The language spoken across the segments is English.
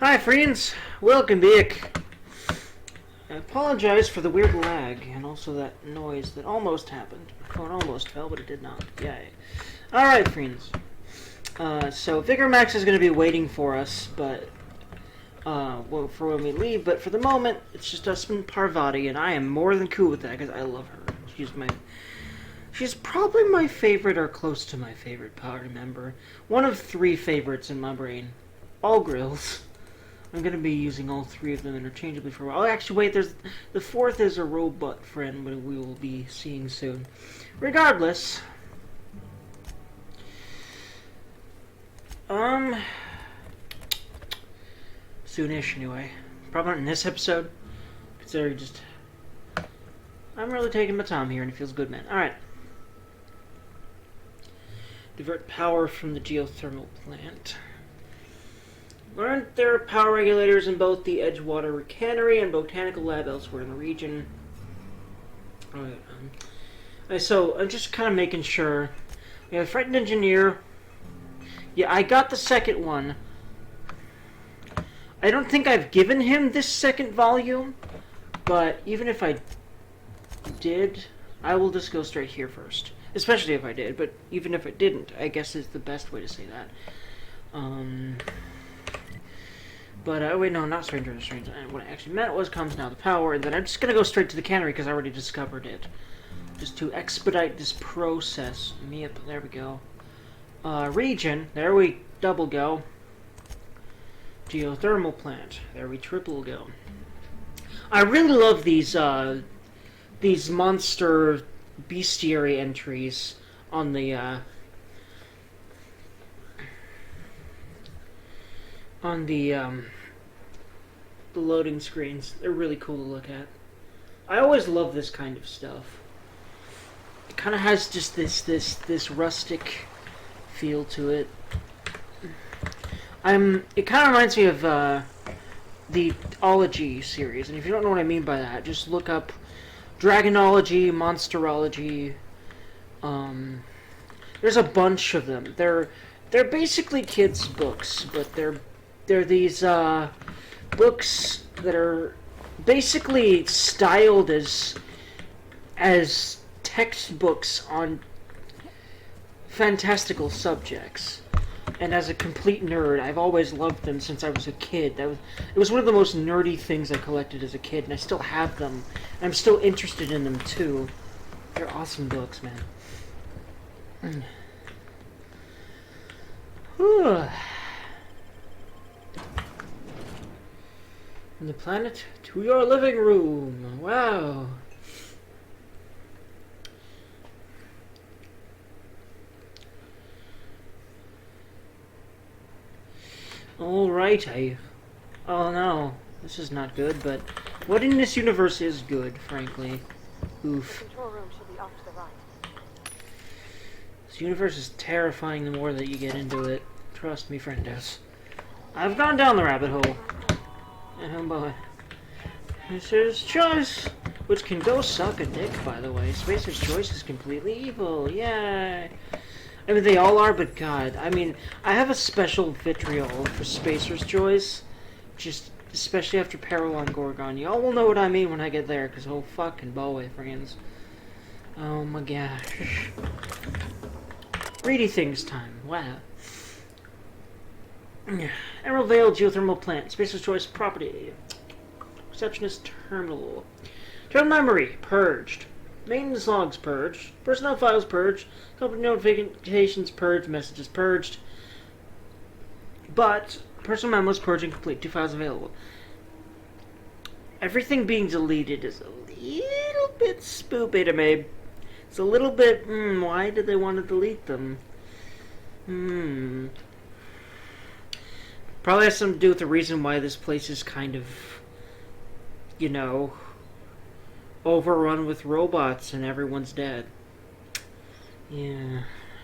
Hi friends, welcome back. I apologize for the weird lag and also that noise that almost happened. My phone almost fell, but it did not. Yay. Alright friends, so Vigor Max is going to be waiting for us, but well, for when we leave, but for the moment, it's just us and Parvati, and I am more than cool with that because I love her. She's probably my favorite or close to my favorite party member. One of three favorites in my brain. All grills. I'm going to be using all three of them interchangeably for a while. Oh, actually, wait, there's the fourth is a robot friend we will be seeing soon. Regardless, soonish anyway. Probably not in this episode, considering just I'm really taking my time here, and it feels good, man. All right. Divert power from the geothermal plant. Aren't there power regulators in both the Edgewater Cannery and Botanical Lab elsewhere in the region? Alright, so I'm just kind of making sure. We have a frightened engineer. Yeah, I got the second one. I don't think I've given him this second volume, but even if I did, I will just go straight here first. Especially if I did, but even if I didn't, I guess is the best way to say that. But, wait, no, not Stranger in Strange. What I actually meant was comes now the power, and then I'm just going to go straight to the cannery because I already discovered it. Just to expedite this process. Yep, there we go. Region, there we double go. Geothermal plant, there we triple go. I really love these monster bestiary entries on the, the loading screens. They're really cool to look at. I always love this kind of stuff. It kind of has just this rustic feel to it. It kind of reminds me of the Ology series, and if you don't know what I mean by that, just look up Dragonology, Monsterology. There's a bunch of them. They're basically kids' books, but they're these books that are basically styled as textbooks on fantastical subjects. And as a complete nerd, I've always loved them since I was a kid. It was one of the most nerdy things I collected as a kid, and I still have them. I'm still interested in them too. They're awesome books, man. Whew. From the planet to your living room. Wow. Alright, oh no, this is not good, but what in this universe is good, frankly? Oof. Control room should be off to the right. This universe is terrifying the more that you get into it. Trust me, friendos. I've gone down the rabbit hole. Oh boy. Spacer's Choice! Which can go suck a dick, by the way. Spacer's Choice is completely evil. Yay! I mean, they all are, but God. I mean, I have a special vitriol for Spacer's Choice. Just, especially after Peril on Gorgon. Y'all will know what I mean when I get there, because oh fucking boy, friends. Oh my gosh. Greedy things time. Wow. Emerald Vale Geothermal Plant. Spacer's Choice property. Receptionist Terminal. Terminal memory. Purged. Maintenance logs purged. Personnel files purged. Company notifications purged. Messages purged. But personal memos purging complete. 2 files available. Everything being deleted is a little bit spoopy to me. It's a little bit, why did they want to delete them? Probably has something to do with the reason why this place is kind of, you know, overrun with robots and everyone's dead. Yeah.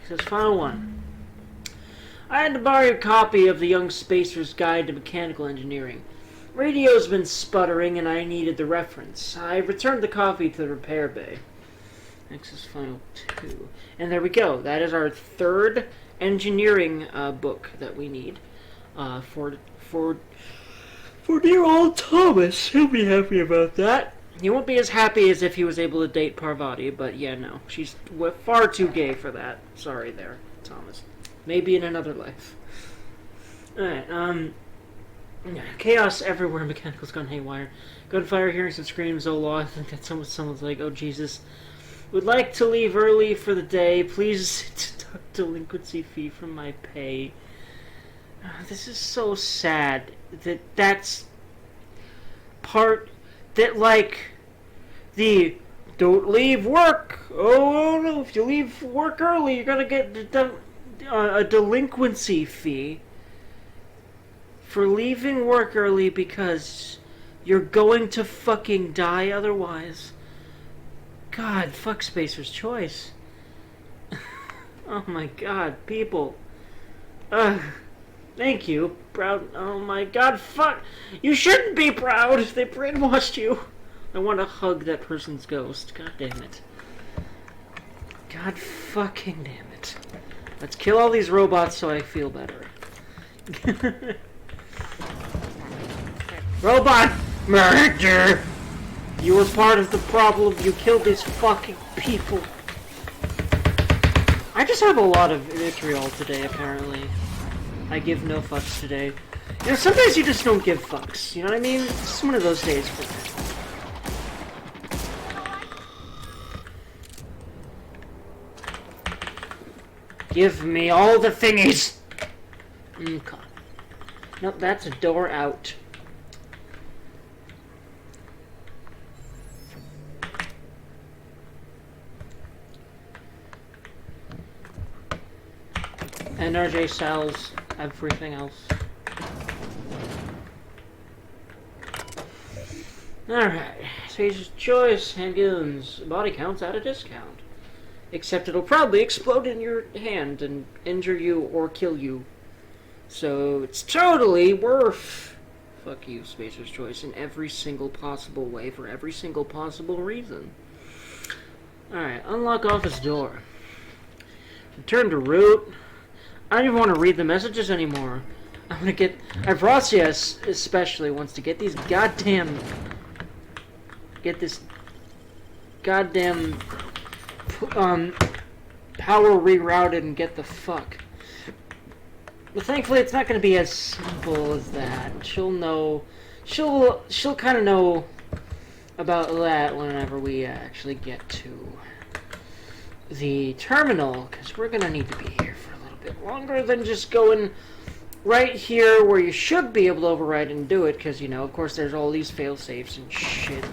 So it's final one. I had to borrow a copy of the Young Spacer's Guide to Mechanical Engineering. Radio's been sputtering and I needed the reference. I returned the copy to the repair bay. Next is final 2. And there we go. That is our third engineering book that we need. For dear old Thomas. He'll be happy about that. He won't be as happy as if he was able to date Parvati, but yeah, no. She's far too gay for that. Sorry there, Thomas. Maybe in another life. Alright, chaos everywhere, mechanicals gone haywire. Gunfire, hearing some screams, oh law, I think that someone's like, oh Jesus. Would like to leave early for the day. Please deduct delinquency fee from my pay. This is so sad that's part that, like, the don't leave work. Oh no, if you leave work early, you're gonna get a delinquency fee for leaving work early because you're going to fucking die otherwise. God, fuck Spacer's Choice. Oh my god, people. Thank you. Proud. Oh my god, fuck. You shouldn't be proud. They brainwashed you. I want to hug that person's ghost. God damn it. God fucking damn it. Let's kill all these robots so I feel better. Robot murder! You were part of the problem. You killed these fucking people. I just have a lot of vitriol today, apparently. I give no fucks today. You know, sometimes you just don't give fucks. You know what I mean? It's just one of those days for me. Give me all the thingies! Okay. Nope, that's a door out. NRJ sells everything else. Alright, Spacer's Choice, handguns, body counts at a discount. Except it'll probably explode in your hand and injure you or kill you. So it's totally worth. Fuck you, Spacer's Choice, in every single possible way for every single possible reason. Alright, unlock office door. Return to root. I don't even want to read the messages anymore. I'm gonna get... Ivracia especially wants to get these goddamn... Get this... Goddamn... Power rerouted and get the fuck. But thankfully it's not gonna be as simple as that. She'll know... She'll kind of know about that whenever we actually get to the terminal, because we're gonna need to be here for a little bit longer than just going right here where you should be able to override and do it, because, you know, of course there's all these fail-safes and shit.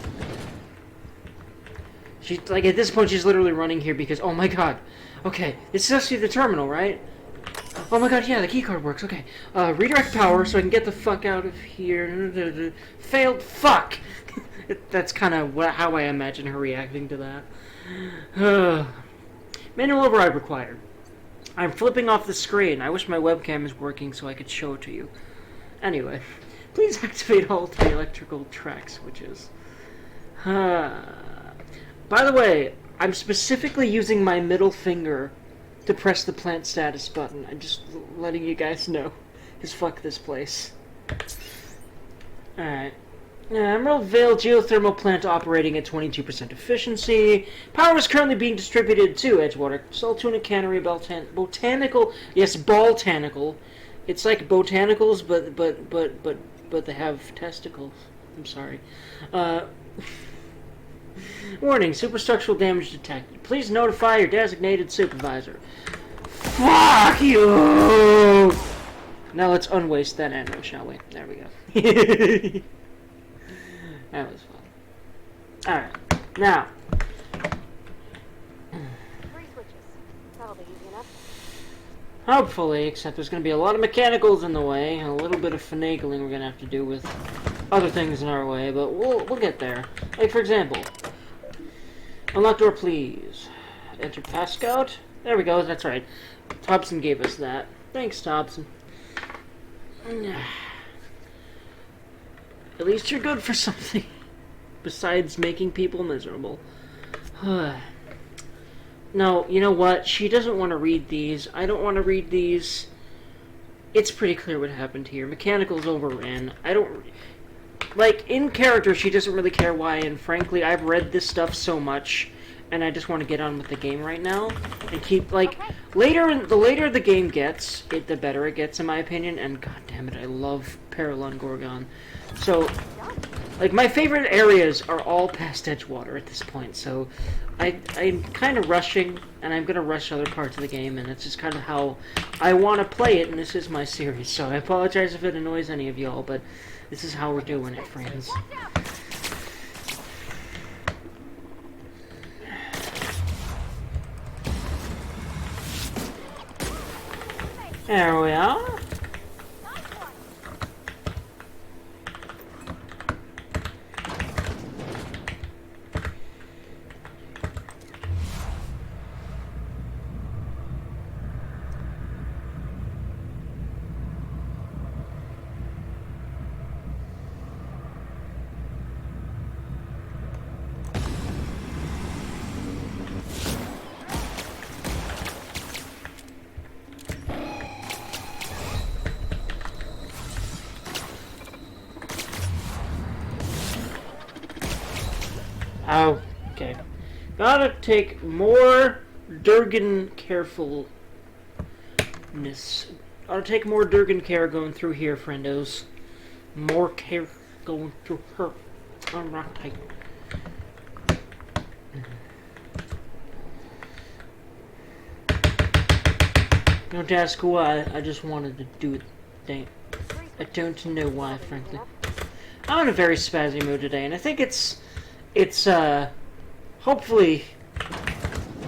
She's, like, at this point she's literally running here because, oh my god, okay, this is actually the terminal, right? Oh my god, yeah, the keycard works, okay. Redirect power so I can get the fuck out of here. Failed, fuck! That's kind of how I imagine her reacting to that. Manual override required. I'm flipping off the screen. I wish my webcam is working so I could show it to you. Anyway, please activate all 3 electrical track switches. By the way, I'm specifically using my middle finger to press the plant status button. I'm just letting you guys know. Because fuck this place. Alright. Emerald Vale geothermal plant operating at 22% efficiency. Power is currently being distributed to Edgewater, Saltuna Cannery, Botanical. Yes, Baltanical. It's like botanicals, but they have testicles. I'm sorry. Warning: superstructural damage detected. Please notify your designated supervisor. Fuck you! Now let's unwaste that ammo, shall we? There we go. That was fun. Alright, now. 3 switches. That'll be easy enough. Hopefully, except there's going to be a lot of mechanicals in the way, and a little bit of finagling we're going to have to do with other things in our way, but we'll get there. Like, for example, unlock door, please. Enter passcode. There we go, that's right. Thompson gave us that. Thanks, Thompson. At least you're good for something. Besides making people miserable. No, you know what? She doesn't want to read these. I don't want to read these. it's pretty clear what happened here. Mechanicals overran. I don't... Like, in character, she doesn't really care why, and frankly, I've read this stuff so much, and I just want to get on with the game right now, and keep, like, the later the game gets, the better it gets, in my opinion, and god damn it, I love Paralon Gorgon. So, like, my favorite areas are all past Edgewater at this point, so I'm kind of rushing, and I'm going to rush other parts of the game, and it's just kind of how I want to play it, and this is my series, so I apologize if it annoys any of y'all, but this is how we're doing it, friends. There we are. Oh, okay. Gotta take more Durgan carefulness. Gotta take more Durgan care going through here, friendos. More care going through her. Alright. Don't ask why, I just wanted to do it. Dang. I don't know why, frankly. I'm in a very spazzy mood today, and I think it's hopefully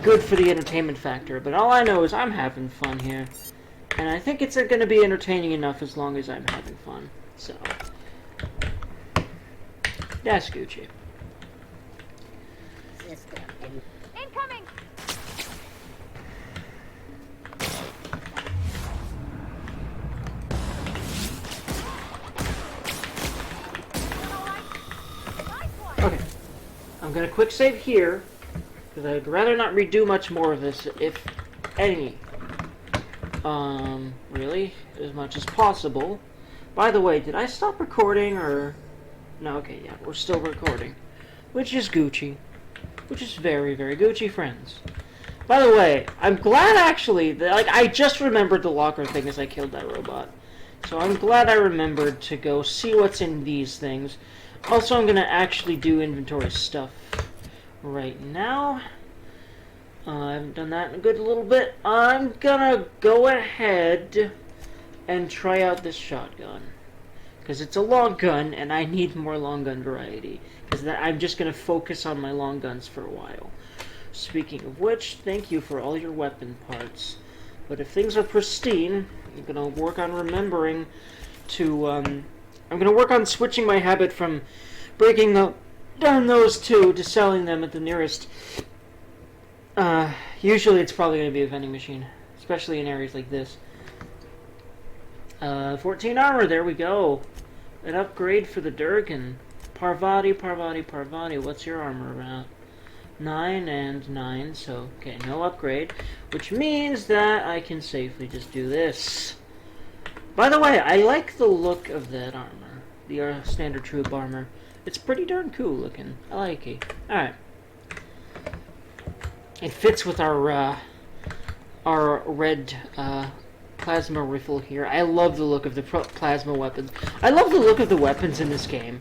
good for the entertainment factor, but all I know is I'm having fun here. And I think it's going to be entertaining enough as long as I'm having fun. So, that's Gucci. Incoming! Okay. I'm going to quick save here, because I'd rather not redo much more of this, if any. Really? As much as possible. By the way, did I stop recording, or... No, okay, yeah, we're still recording. Which is Gucci. Which is very, very Gucci, friends. By the way, I'm glad, actually, that, like, I just remembered the locker thing as I killed that robot. So I'm glad I remembered to go see what's in these things. Also, I'm going to actually do inventory stuff right now. I haven't done that in a good little bit. I'm going to go ahead and try out this shotgun. Because it's a long gun, and I need more long gun variety. Because I'm just going to focus on my long guns for a while. Speaking of which, thank you for all your weapon parts. But if things are pristine, I'm going to work on remembering to... I'm going to work on switching my habit from breaking down those two to selling them at the nearest. Usually it's probably going to be a vending machine, especially in areas like this. 14 armor, there we go. An upgrade for the Durgan. Parvati, Parvati, Parvati, what's your armor about? 9 and 9, so, okay, no upgrade. Which means that I can safely just do this. By the way, I like the look of that armor. The standard troop armor. It's pretty darn cool looking. I like it. Alright. It fits with our red, plasma rifle here. I love the look of the plasma weapons. I love the look of the weapons in this game.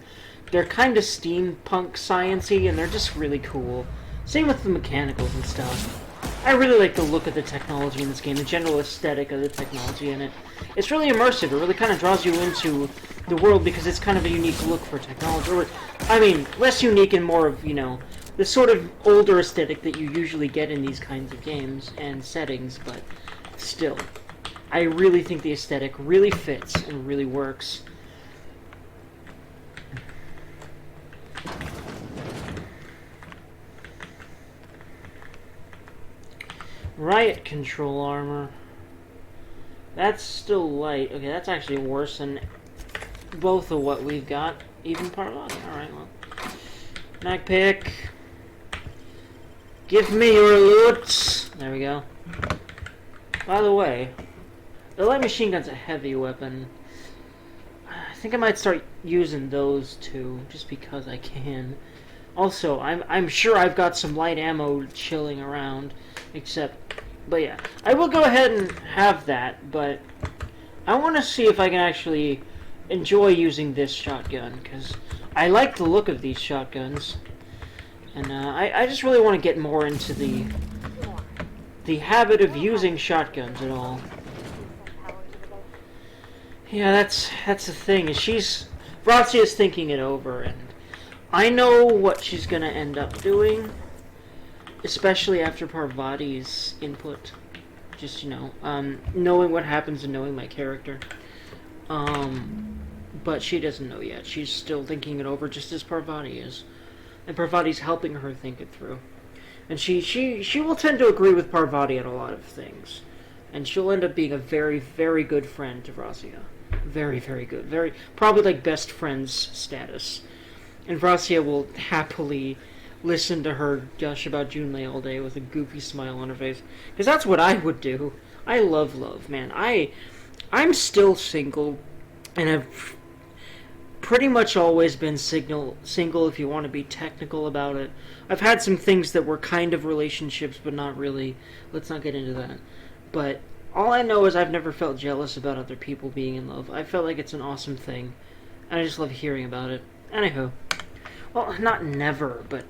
They're kind of steampunk science-y, and they're just really cool. Same with the mechanicals and stuff. I really like the look of the technology in this game, the general aesthetic of the technology in it. It's really immersive. It really kind of draws you into the world because it's kind of a unique look for technology. Or, I mean, less unique and more of, you know, the sort of older aesthetic that you usually get in these kinds of games and settings, but still. I really think the aesthetic really fits and really works. Riot control armor. That's still light. Okay, that's actually worse than both of what we've got. Even Parvati. Alright, well. Mag pick. Give me your loot. There we go. By the way, The light machine gun's a heavy weapon. I think I might start using those too, just because I can. Also, I'm sure I've got some light ammo chilling around, but yeah, I will go ahead and have that, but I want to see if I can actually enjoy using this shotgun, because I like the look of these shotguns, and I just really want to get more into the habit of using shotguns at all. Yeah, that's the thing, is Vrazia's thinking it over, and I know what she's gonna end up doing, especially after Parvati's input. Just, you know, knowing what happens and knowing my character. But she doesn't know yet. She's still thinking it over just as Parvati is. And Parvati's helping her think it through. And she will tend to agree with Parvati on a lot of things. And she'll end up being a very, very good friend to Vrazia. Very, very good. Probably like best friends status. And Vrazia will happily listen to her gush about Junlei all day with a goofy smile on her face. Because that's what I would do. I love, man. I'm still single, and I've pretty much always been single if you want to be technical about it. I've had some things that were kind of relationships, but not really. Let's not get into that. But all I know is I've never felt jealous about other people being in love. I felt like it's an awesome thing, and I just love hearing about it. Anywho. Well, not never, but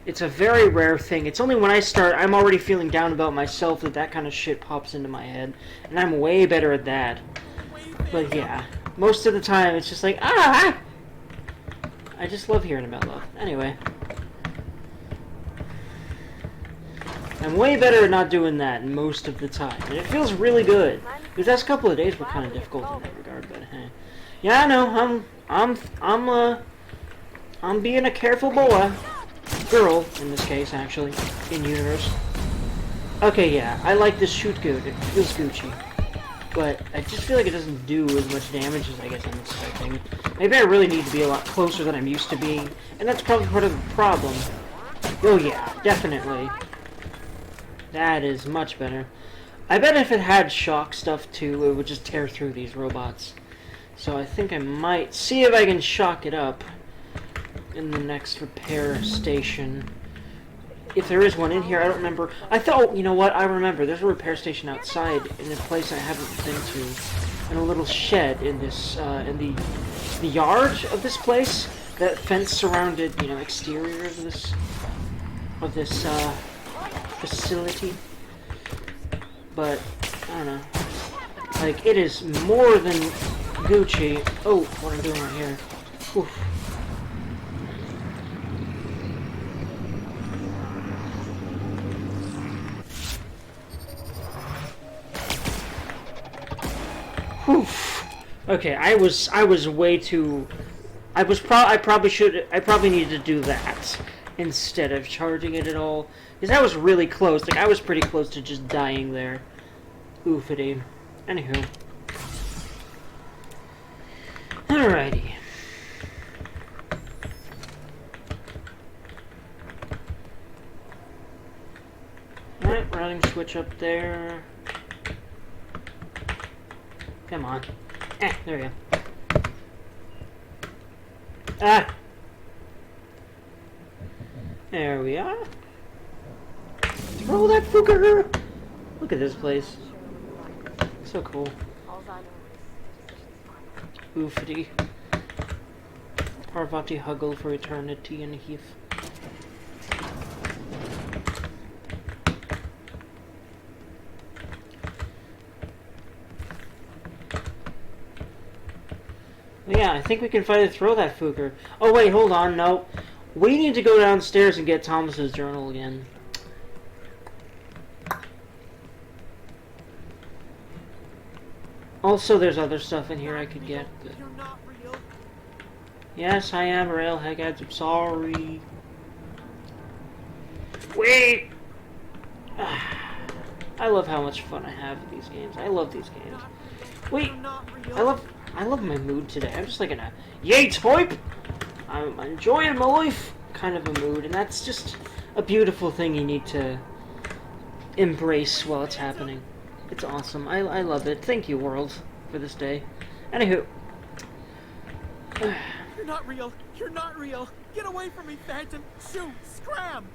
it's a very rare thing. It's only when I start, I'm already feeling down about myself that kind of shit pops into my head. And I'm way better at that. But yeah, most of the time it's just like, I just love hearing about love. Anyway. I'm way better at not doing that most of the time. And it feels really good. These last couple of days were kind of difficult in that regard, but hey. Yeah, I know, I'm being a careful boy. Girl, in this case, actually. In universe. Okay, yeah, I like this shoot good. It feels Gucci. But I just feel like it doesn't do as much damage as I guess I'm expecting. Maybe I really need to be a lot closer than I'm used to being. And that's probably part of the problem. Oh yeah, definitely. That is much better. I bet if it had shock stuff too, it would just tear through these robots. So I think I might see if I can shock it up in the next repair station. If there is one in here, I don't remember. I thought, oh, you know what? I remember. There's a repair station outside in a place I haven't been to. In a little shed in this, in the yard of this place. That fence-surrounded, you know, exterior of this facility. But, I don't know. Like, it is more than Gucci. Oh, what I'm doing right here. Oof. Oof. Okay, I was way too. I probably needed to do that instead of charging it at all, because I was really close. Like I was pretty close to just dying there. Oofity. Anywho. Alrighty. Alright, routing switch up there. Come on. There we go. Ah! There we are. Throw that Fuker! Look at this place. So cool. Oofity. Parvati huggle for eternity and Heath. Yeah, I think we can finally throw that Fuker. Oh wait, hold on, no. We need to go downstairs and get Thomas's journal again. Also, there's other stuff in here I could get. But... Yes, I am Railheads. I'm sorry. Wait! I love how much fun I have with these games. I love these games. Wait! I love my mood today. I'm just like in a Yates hype! I'm enjoying my life kind of a mood, and that's just a beautiful thing you need to embrace while it's happening. It's awesome. I love it. Thank you, world, for this day. Anywho. You're not real. You're not real. Get away from me, Phantom. Shoot. Scram.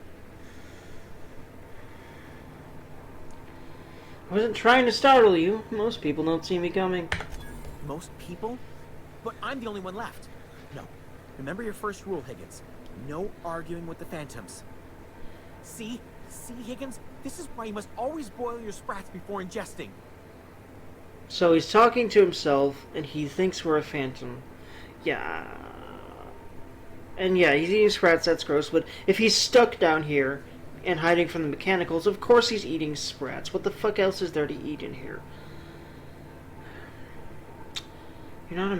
I wasn't trying to startle you. Most people don't see me coming. Most people? But I'm the only one left. No. Remember your first rule, Higgins. No arguing with the Phantoms. See? See, Higgins? This is why you must always boil your sprats before ingesting. So he's talking to himself, and he thinks we're a phantom. Yeah. And yeah, he's eating sprats, that's gross, but if he's stuck down here and hiding from the mechanicals, of course he's eating sprats. What the fuck else is there to eat in here? You're not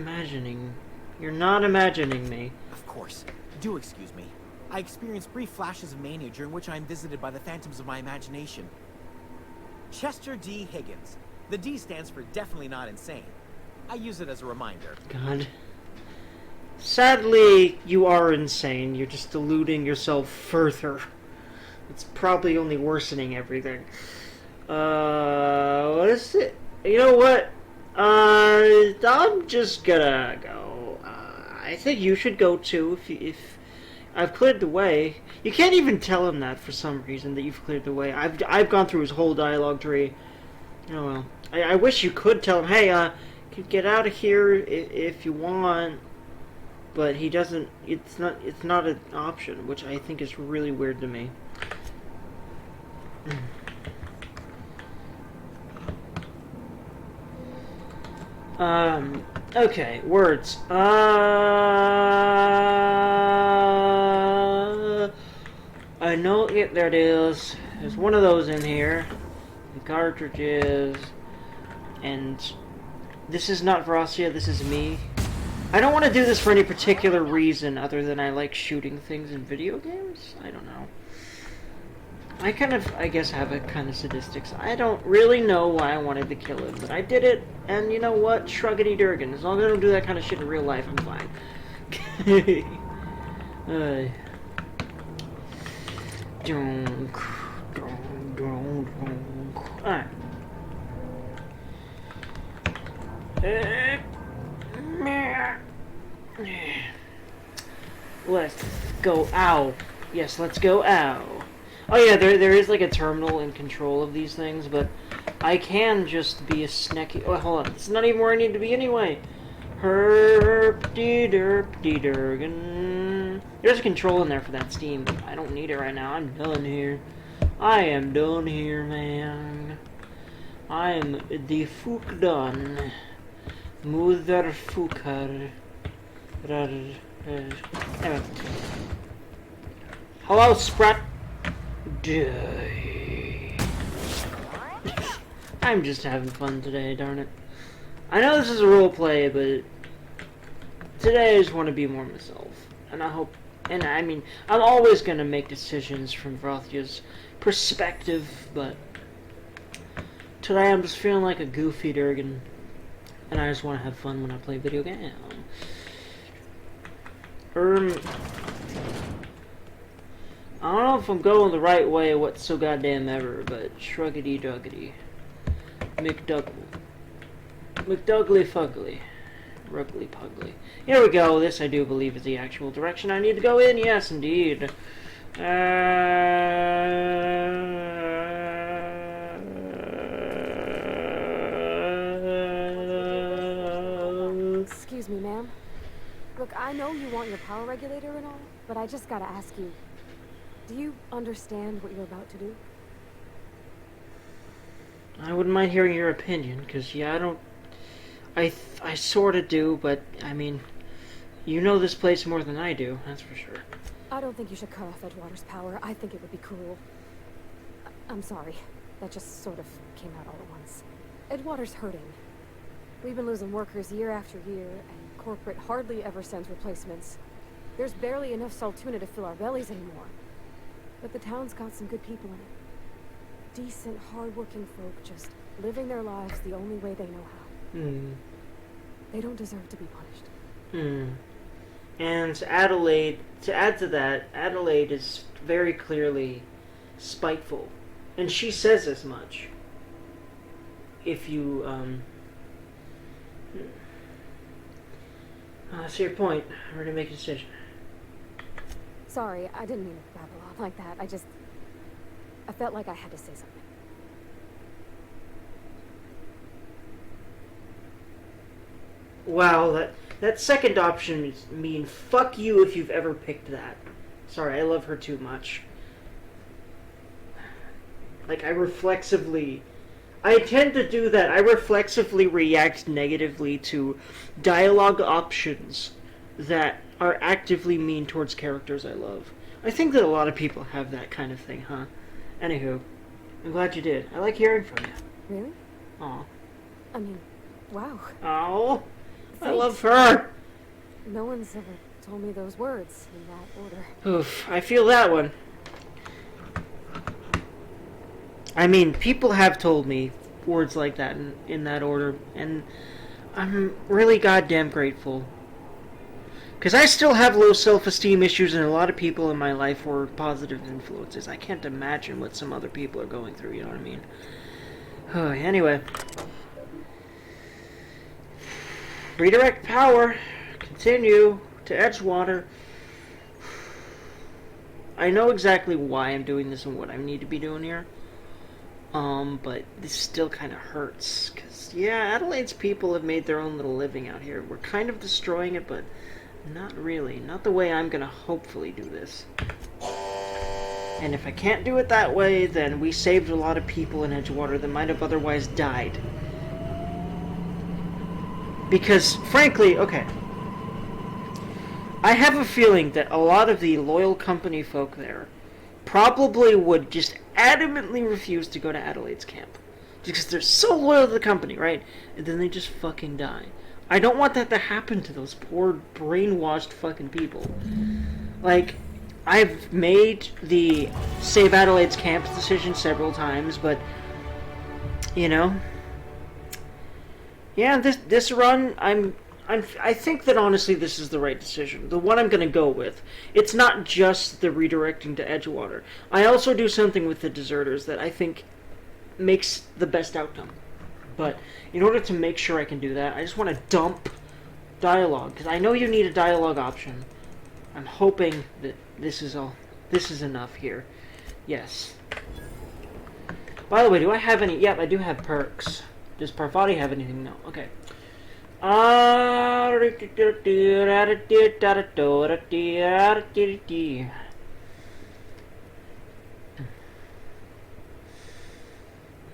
imagining me. Of course. Do excuse me. I experience brief flashes of mania during which I am visited by the phantoms of my imagination. Chester D. Higgins. The D stands for definitely not insane. I use it as a reminder. God. Sadly, you are insane. You're just deluding yourself further. It's probably only worsening everything. What is it? You know what? I'm just gonna go. I think you should go too, if I've cleared the way. You can't even tell him that for some reason, that you've cleared the way. I've gone through his whole dialogue tree. Oh well. I wish you could tell him, hey, you could get out of here if you want. But he doesn't. It's not an option, which I think is really weird to me. Okay, words. I know. Yeah, there it is. There's one of those in here. The cartridges. And this is not Vracia, this is me. I don't want to do this for any particular reason other than I like shooting things in video games. I don't know. I guess, have a kind of sadistics. I don't really know why I wanted to kill him, but I did it, and you know what? Shruggity Durgan. As long as I don't do that kind of shit in real life, I'm fine. Alright. Let's go. Ow. Yes, let's go. Ow. Oh yeah, there is like a terminal in control of these things, but I can just be a snacky. Oh, hold on. It's not even where I need to be anyway. Herp-dee-derp-dee-durgan. There's a control in there for that steam, but I don't need it right now. I'm done here. I am done here, man. I am the fuck done. Motherfucker. Anyway. Hello, Sprat. I'm just having fun today, darn it. I know this is a role play, but today I just want to be more myself. And I hope, and I mean, I'm always going to make decisions from Vrothia's perspective, but today I'm just feeling like a goofy Durgan. And I just want to have fun when I play video games. I don't know if I'm going the right way or what's so goddamn ever, but shruggity duggity. McDuggly Fugly. Ruggly Pugly. Here we go. This I do believe is the actual direction I need to go in. Yes, indeed. Excuse me, ma'am. Look, I know you want your power regulator and all, but I just gotta ask you. Do you understand what you're about to do? I wouldn't mind hearing your opinion, because, yeah, I don't... I sort of do, but, I mean, you know this place more than I do, that's for sure. I don't think you should cut off Edgewater's power. I think it would be cruel. I'm sorry. That just sort of came out all at once. Edgewater's hurting. We've been losing workers year after year, and corporate hardly ever sends replacements. There's barely enough Saltuna to fill our bellies anymore. But the town's got some good people in it. Decent, hard-working folk just living their lives the only way they know how. They don't deserve to be punished. And Adelaide, to add to that, Adelaide is very clearly spiteful. And she says as much. if you, that's your point. I'm ready to make a decision. Sorry, I didn't mean to babble on like that. I felt like I had to say something. Wow, that second option mean fuck you if you've ever picked that. Sorry, I love her too much. Like, I tend to do that. I reflexively react negatively to dialogue options that are actively mean towards characters I love. I think that a lot of people have that kind of thing, huh? Anywho, I'm glad you did. I like hearing from you. Really? Aw. I mean, wow. Oh, I Thanks. love her. No one's ever told me those words in that order. Oof, I feel that one. I mean, people have told me words like that in that order, and I'm really goddamn grateful. Because I still have low self-esteem issues, and a lot of people in my life were positive influences. I can't imagine what some other people are going through, you know what I mean? Anyway. Redirect power. Continue to Edgewater. I know exactly why I'm doing this and what I need to be doing here. But this still kind of hurts. Because, yeah, Adelaide's people have made their own little living out here. We're kind of destroying it, but not really. Not the way I'm going to hopefully do this. And if I can't do it that way, then we saved a lot of people in Edgewater that might have otherwise died. Because, frankly, okay, I have a feeling that a lot of the loyal company folk there probably would just adamantly refuse to go to Adelaide's camp. Because they're so loyal to the company, right? And then they just fucking die. I don't want that to happen to those poor, brainwashed fucking people. Like, I've made the save Adelaide's camp decision several times, but, you know, yeah, this run, I think that honestly this is the right decision. The one I'm going to go with. It's not just the redirecting to Edgewater. I also do something with the deserters that I think makes the best outcome. But in order to make sure I can do that, I just want to dump dialogue. Because I know you need a dialogue option. I'm hoping that this is enough here. Yes. By the way, do I have any? Yep, I do have perks. Does Parvati have anything? No. Okay.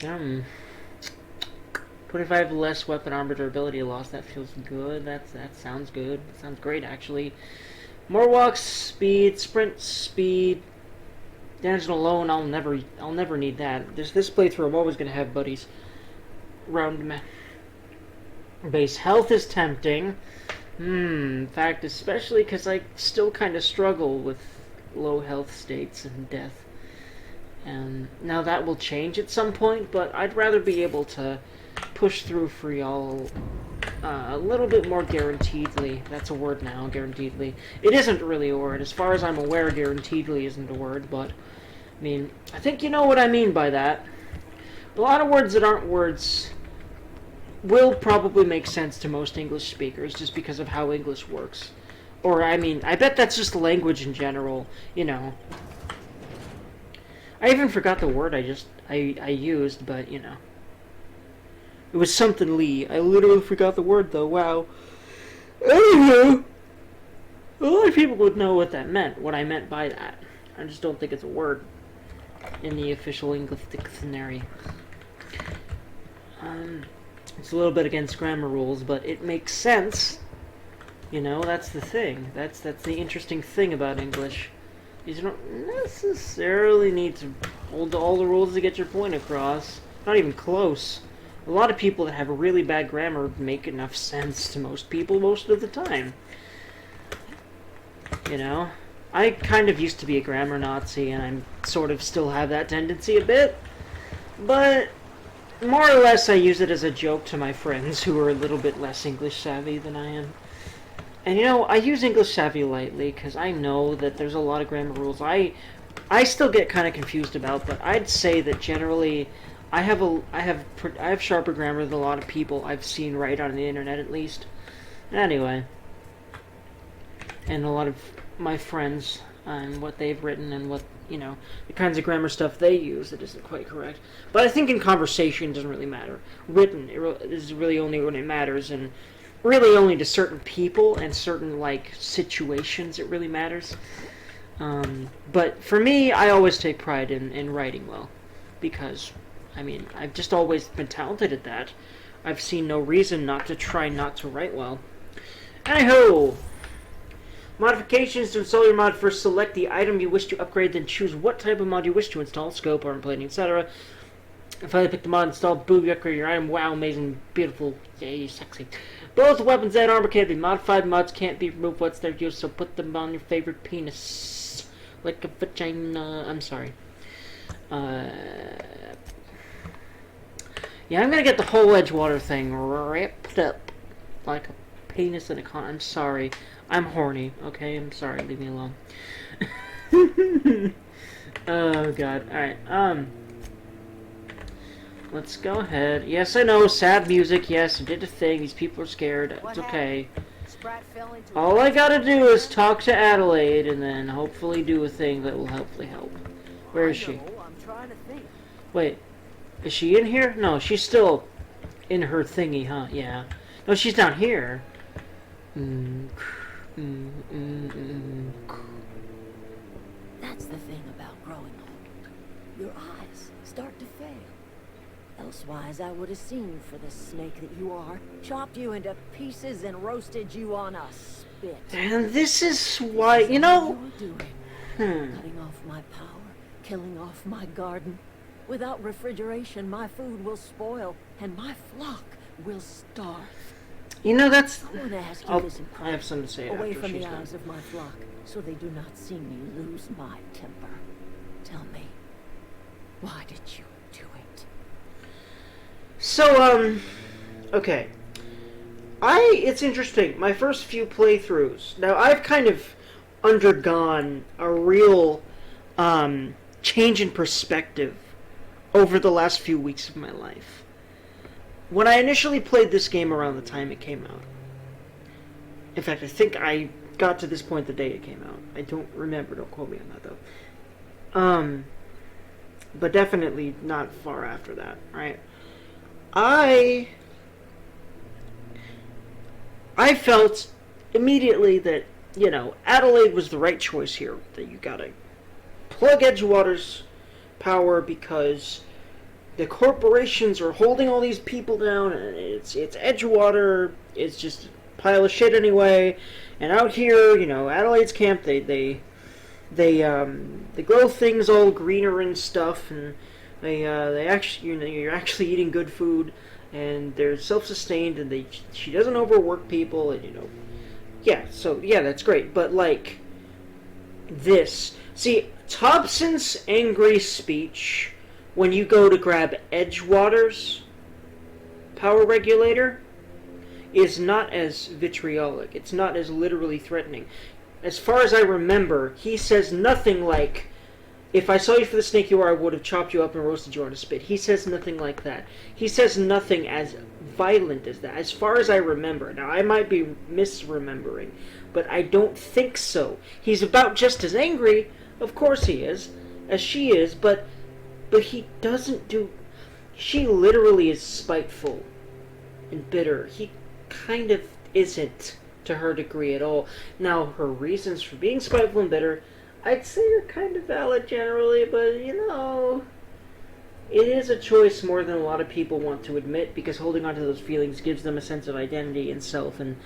Um, 25 less weapon armor durability loss. That feels good. That sounds good. That sounds great, actually. More walks, speed, sprint, speed. Damage alone, I'll never need that. This playthrough, I'm always gonna have buddies round me. Base health is tempting. In fact, especially because I still kind of struggle with low health states and death. And now that will change at some point, but I'd rather be able to push through for y'all a little bit more guaranteedly. That's a word now, guaranteedly. It isn't really a word. As far as I'm aware, guaranteedly isn't a word, but I mean, I think you know what I mean by that. A lot of words that aren't words will probably make sense to most English speakers just because of how English works. Or, I mean, I bet that's just language in general, you know. I even forgot the word I used, but, you know. It was something Lee. I literally forgot the word, though. Wow. Anywho, a lot of people would know what that meant, what I meant by that. I just don't think it's a word in the official English dictionary. It's a little bit against grammar rules, but it makes sense. You know, that's the thing. That's the interesting thing about English. You don't necessarily need to hold all the rules to get your point across. Not even close. A lot of people that have really bad grammar make enough sense to most people most of the time. You know? I kind of used to be a grammar Nazi, and I sort of still have that tendency a bit. But more or less I use it as a joke to my friends who are a little bit less English savvy than I am. And you know, I use English savvy lightly because I know that there's a lot of grammar rules I still get kind of confused about, but I'd say that generally I have sharper grammar than a lot of people I've seen write on the internet, at least. Anyway, and a lot of my friends and what they've written and what, you know, the kinds of grammar stuff they use that isn't quite correct. But I think in conversation it doesn't really matter. Written is really only when it matters, and really only to certain people and certain like situations it really matters. But for me, I always take pride in writing well, because I mean I've just always been talented at that. I've seen no reason not to try not to write well. Anywho, modifications to install your mod. First, select the item you wish to upgrade, then choose what type of mod you wish to install, scope, armor plating, etc. Finally, pick the mod, install, boom, you upgrade your item. Wow, amazing, beautiful, yay, sexy. Both weapons and armor can be modified. Mods can't be removed once they're used, so put them on your favorite penis. Like a vagina. I'm sorry. Yeah, I'm gonna get the whole Edgewater thing wrapped up like a penis in a con. I'm sorry. I'm horny, okay? I'm sorry. Leave me alone. Oh, God. Alright, let's go ahead. Yes, I know. Sad music. Yes, I did a thing. These people are scared. It's okay. All I gotta do is talk to Adelaide and then hopefully do a thing that will hopefully help. Where is she? I'm trying to think. Wait. Is she in here? No, she's still in her thingy, huh? Yeah. No, she's down here. That's the thing about growing old. Your eyes start to fail. Elsewise, I would have seen you for the snake that you are, chopped you into pieces and roasted you on a spit. And this is why, you know... You're doing. Cutting off my power, killing off my garden. Without refrigeration, my food will spoil, and my flock will starve. You know, that's... I want to ask you this in I have something to say away after from she's the done. eyes of my flock, so they do not see me lose my temper. Tell me, why did you do it? So, okay. It's interesting. My first few playthroughs. Now, I've kind of undergone a real, change in perspective over the last few weeks of my life. When I initially played this game around the time it came out. In fact, I think I got to this point the day it came out. I don't remember. Don't quote me on that, though. But definitely not far after that, right? I felt immediately that, you know, Adelaide was the right choice here. That you gotta plug Edgewater's power because the corporations are holding all these people down, and it's Edgewater. It's just a pile of shit anyway. And out here, you know, Adelaide's camp, they grow things all greener and stuff, and they actually, you know, you're actually eating good food, and they're self-sustained, and she doesn't overwork people, and, you know, yeah, so, yeah, that's great, but, like, this, see, Thompson's angry speech, when you go to grab Edgewater's power regulator, is not as vitriolic, it's not as literally threatening. As far as I remember, he says nothing like, if I saw you for the snake you are, I would have chopped you up and roasted you on a spit. He says nothing like that. He says nothing as violent as that, as far as I remember. Now, I might be misremembering, but I don't think so. He's about just as angry, of course he is, as she is, but he doesn't do... She literally is spiteful and bitter. He kind of isn't to her degree at all. Now, her reasons for being spiteful and bitter, I'd say are kind of valid generally, but, you know, it is a choice more than a lot of people want to admit, because holding on to those feelings gives them a sense of identity and self and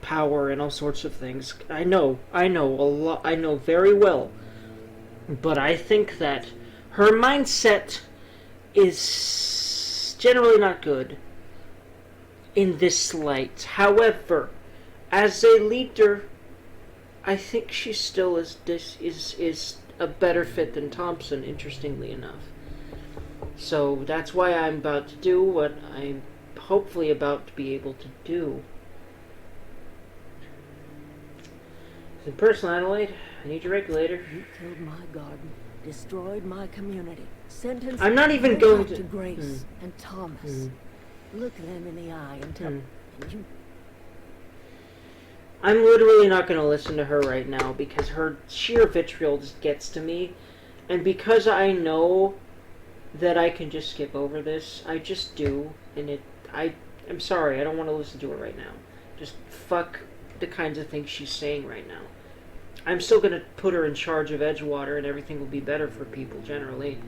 power and all sorts of things. I know a lot, I know very well, but I think that her mindset is generally not good in this light. However, as a leader, I think she still is a better fit than Thompson, interestingly enough. So that's why I'm about to do what I'm hopefully about to be able to do. In person, Adelaide, I need your regulator. You killed my garden, destroyed my community, Sentence. I'm not even Go going back to... Grace and Thomas. Look them in the eye and tell you. I'm literally not going to listen to her right now because her sheer vitriol just gets to me. And because I know that I can just skip over this, I just do. And I'm sorry, I don't want to listen to her right now. Just fuck the kinds of things she's saying right now. I'm still going to put her in charge of Edgewater and everything will be better for people generally.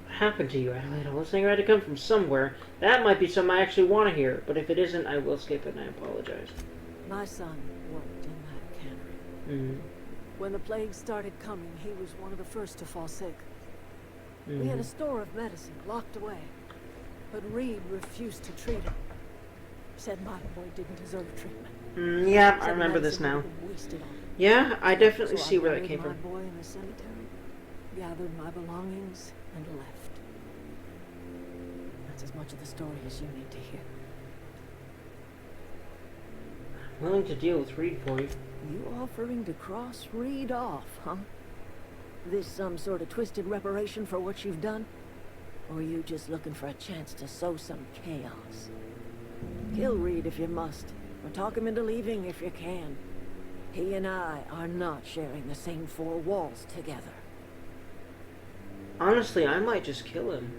What happened to you, Adelaide? All this thing had to come from somewhere. That might be something I actually want to hear, but if it isn't, I will skip it and I apologize. My son worked in that cannery. When the plague started coming, he was one of the first to fall sick. We had a store of medicine locked away, but Reed refused to treat him. Said my boy didn't deserve treatment. Yeah, I remember this now. Yeah, I definitely see where that came from. My boy in the cemetery, gathered my belongings, and left. That's as much of the story as you need to hear. I'm willing to deal with Reed for you. You offering to cross Reed off, huh? This some sort of twisted reparation for what you've done? Or are you just looking for a chance to sow some chaos? Kill Reed if you must, or talk him into leaving if you can. He and I are not sharing the same four walls together. Honestly, I might just kill him.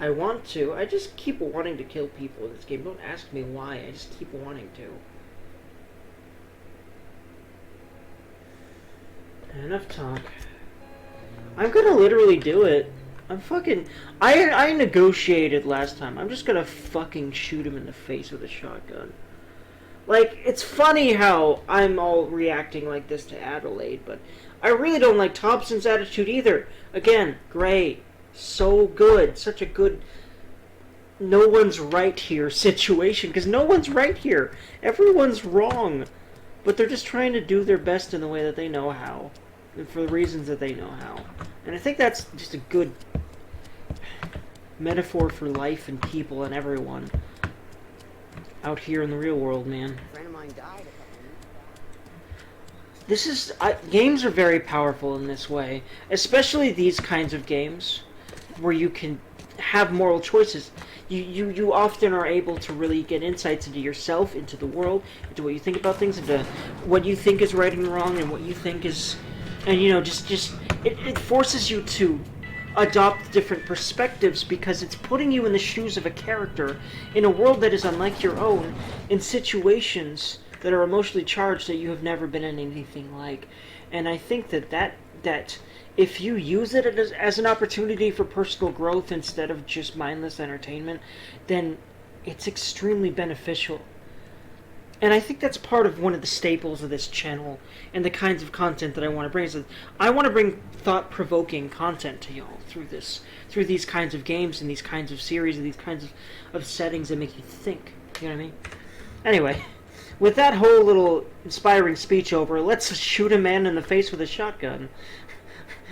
I want to. I just keep wanting to kill people in this game. Don't ask me why. I just keep wanting to. Enough talk. I'm gonna literally do it. I'm fucking... I negotiated last time. I'm just gonna fucking shoot him in the face with a shotgun. Like, it's funny how I'm all reacting like this to Adelaide, but I really don't like Thompson's attitude either. Again, Gray, so good. Such a good... no one's right here situation, because no one's right here. Everyone's wrong. But they're just trying to do their best in the way that they know how. And for the reasons that they know how. And I think that's just a good metaphor for life and people and everyone out here in the real world, man. A friend of mine died. This is... games are very powerful in this way. Especially these kinds of games where you can have moral choices. You often are able to really get insights into yourself, into the world, into what you think about things, into what you think is right and wrong, and what you think is... And, you know, it forces you to adopt different perspectives because it's putting you in the shoes of a character in a world that is unlike your own, in situations that are emotionally charged that you have never been in anything like. And I think that if you use it as an opportunity for personal growth instead of just mindless entertainment, then it's extremely beneficial. And I think that's part of one of the staples of this channel and the kinds of content that I want to bring. So I want to bring thought-provoking content to y'all through these kinds of games and these kinds of series and these kinds of settings that make you think. You know what I mean? Anyway, with that whole little inspiring speech over, let's shoot a man in the face with a shotgun.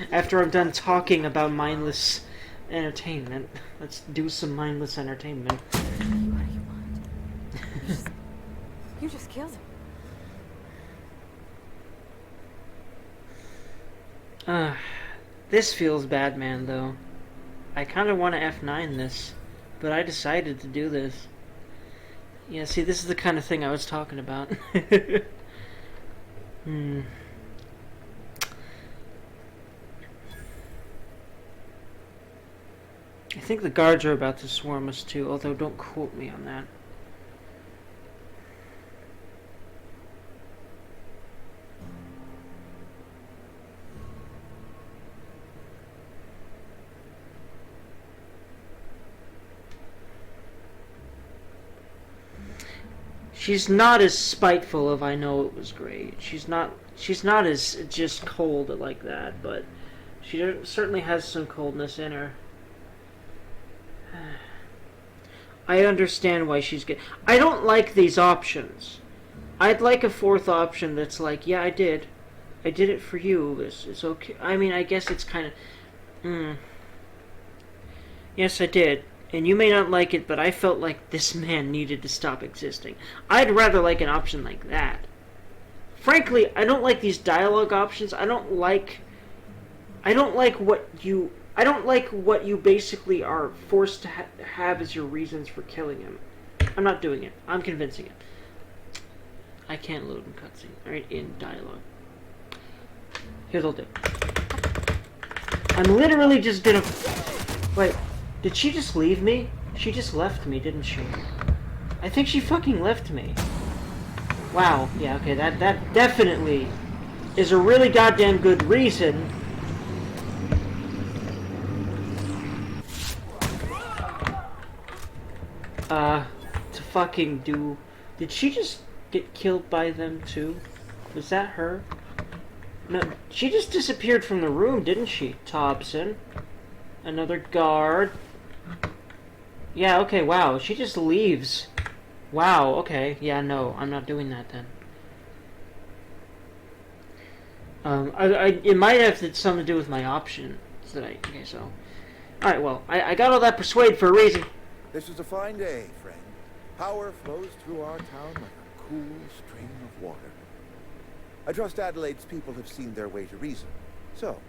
After I'm done talking about mindless entertainment, let's do some mindless entertainment. What do you want? You just killed him. This feels bad, man, though. I kind of want to F9 this, but I decided to do this. Yeah, see, this is the kind of thing I was talking about. I think the guards are about to swarm us too, although don't quote me on that. She's not as spiteful of I know it was great. She's not as just cold like that, but she certainly has some coldness in her. I understand why she's good. I don't like these options. I'd like a fourth option that's like, yeah, I did it for you. It's okay. I mean, I guess it's kind of... Yes, I did. And you may not like it, but I felt like this man needed to stop existing. I'd rather like an option like that. frankly, I don't like these dialogue options. I don't like what you basically are forced to have as your reasons for killing him. I'm not doing it. I'm convincing it. I can't load in cutscene. Alright, in dialogue. Here's what I'll do. I'm literally just gonna... Wait, did she just leave me? She just left me, didn't she? I think she fucking left me. Wow, yeah, okay, that definitely is a really goddamn good reason to fucking do... Did she just get killed by them too? Was that her? No, she just disappeared from the room, didn't she, Thompson? Another guard. Yeah, okay, wow, she just leaves. Wow, okay, yeah, no, I'm not doing that then. It might have something to do with my options that okay, so. Alright, well, I got all that persuade for a reason. This is a fine day, friend. Power flows through our town like a cool stream of water. I trust Adelaide's people have seen their way to reason. So,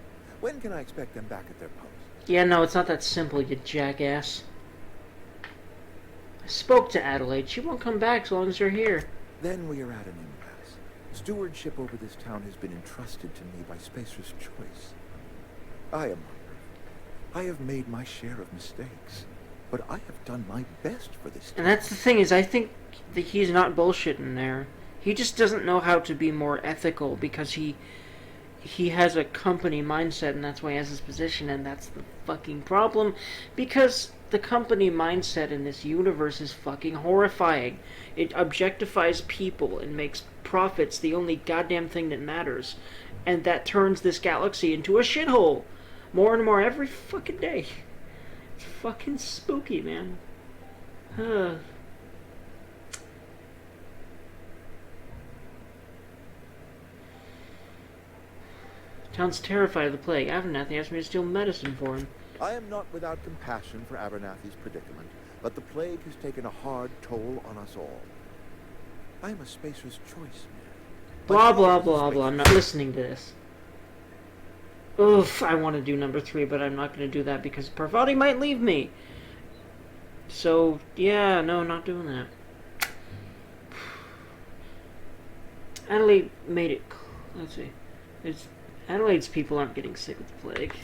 when can I expect them back at their post? Yeah, no, it's not that simple, you jackass. I spoke to Adelaide. She won't come back as long as you're here. Then we are at an impasse. Stewardship over this town has been entrusted to me by Spacer's choice. I am hungry. I have made my share of mistakes, but I have done my best for this town. And that's the thing, is I think that he's not bullshitting there. He just doesn't know how to be more ethical because he has a company mindset, and that's why he has his position, and that's the fucking problem. Because the company mindset in this universe is fucking horrifying. It objectifies people and makes profits the only goddamn thing that matters. And that turns this galaxy into a shithole. More and more every fucking day. It's fucking spooky, man. Town's terrified of the plague. Abernathy asked me to steal medicine for him. I am not without compassion for Abernathy's predicament, but the plague has taken a hard toll on us all. I am a Spacer's choice man. Blah, blah, blah, blah. I'm not listening to this. Oof, I want to do number 3, but I'm not going to do that because Parvati might leave me. So, yeah, no, not doing that. Adelaide made it... Let's see. Adelaide's people aren't getting sick with the plague.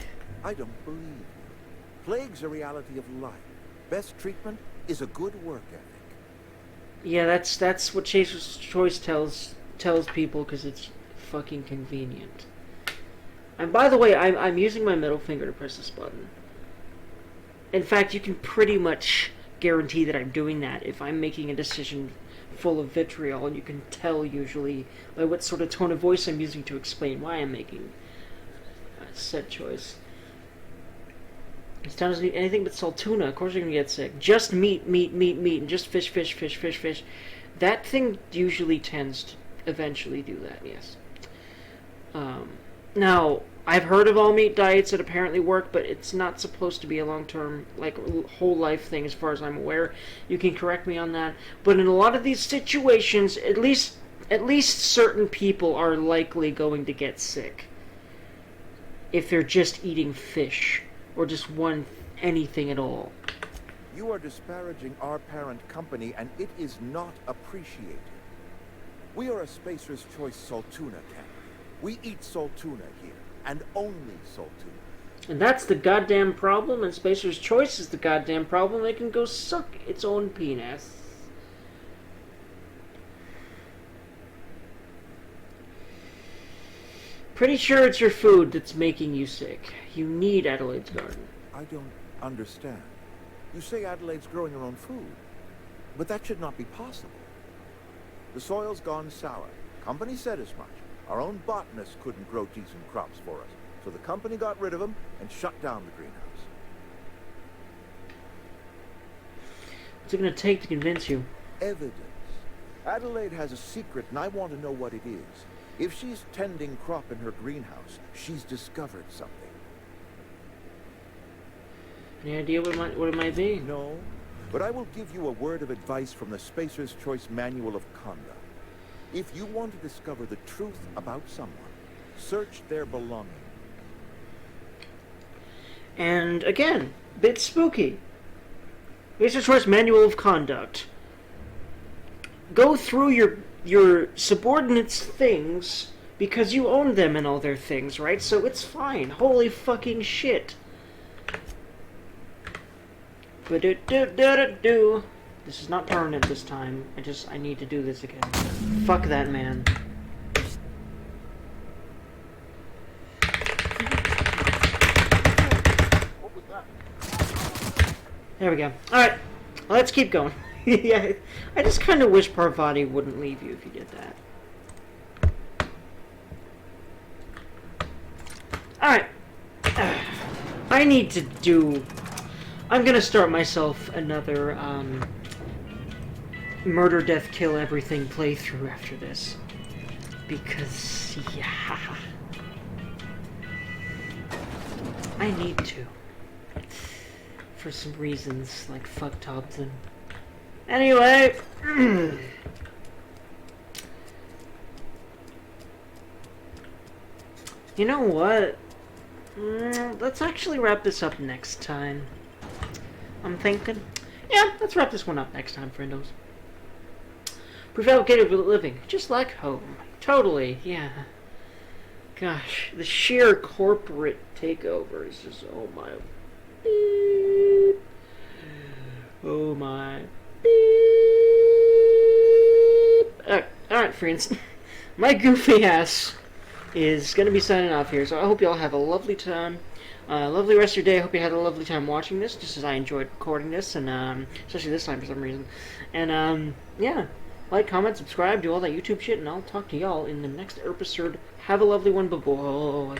I don't believe you. Plague's a reality of life. Best treatment is a good work ethic. Yeah, that's what Chase's Choice tells people because it's fucking convenient. And by the way, I'm using my middle finger to press this button. In fact, you can pretty much guarantee that I'm doing that if I'm making a decision full of vitriol, and you can tell usually by what sort of tone of voice I'm using to explain why I'm making said choice. This town doesn't eat anything but salt tuna. Of course you're gonna get sick. Just meat, and just fish. That thing usually tends to eventually do that, yes. Now, I've heard of all meat diets that apparently work, but it's not supposed to be a long-term, like, whole life thing as far as I'm aware. You can correct me on that. But in a lot of these situations, at least certain people are likely going to get sick if they're just eating fish or just anything at all. You are disparaging our parent company, and it is not appreciated. We are a Spacer's Choice Saltuna camp. We eat Saltuna here, and only Saltuna. And that's the goddamn problem, and Spacer's Choice is the goddamn problem. It can go suck its own penis. Pretty sure it's your food that's making you sick. You need Adelaide's garden. I don't understand. You say Adelaide's growing her own food, but that should not be possible. The soil's gone sour. Company said as much. Our own botanists couldn't grow decent crops for us, so the company got rid of them and shut down the greenhouse. What's it going to take to convince you? Evidence. Adelaide has a secret, and I want to know what it is. If she's tending crop in her greenhouse, she's discovered something. Any idea what it might be? No, but I will give you a word of advice from the Spacer's Choice Manual of Conduct. If you want to discover the truth about someone, search their belongings. And again, bit spooky. Here's a choice manual of conduct. Go through your subordinates' things because you own them and all their things, right? So it's fine. Holy fucking shit. Ba-do-do-do-do-do. This is not permanent this time. I need to do this again. Fuck that man. There we go. Alright, let's keep going. Yeah, I just kind of wish Parvati wouldn't leave you if you did that. Alright. I need to do... I'm gonna start myself another, murder, death, kill, everything playthrough after this. Because, yeah... I need to. For some reasons, like fuck Thompson. Anyway... You know what? Let's actually wrap this up next time. I'm thinking. Yeah, let's wrap this one up next time, friendos. Prefabricated living, just like home. Totally, yeah. Gosh, the sheer corporate takeover is just, oh my... Beep. Oh my... Beep. Alright, friends. My goofy ass is going to be signing off here, so I hope you all have a lovely time. Lovely rest of your day. I hope you had a lovely time watching this, just as I enjoyed recording this, and especially this time for some reason. And yeah, like, comment, subscribe, do all that YouTube shit, and I'll talk to y'all in the next episode. Have a lovely one. Bye-bye.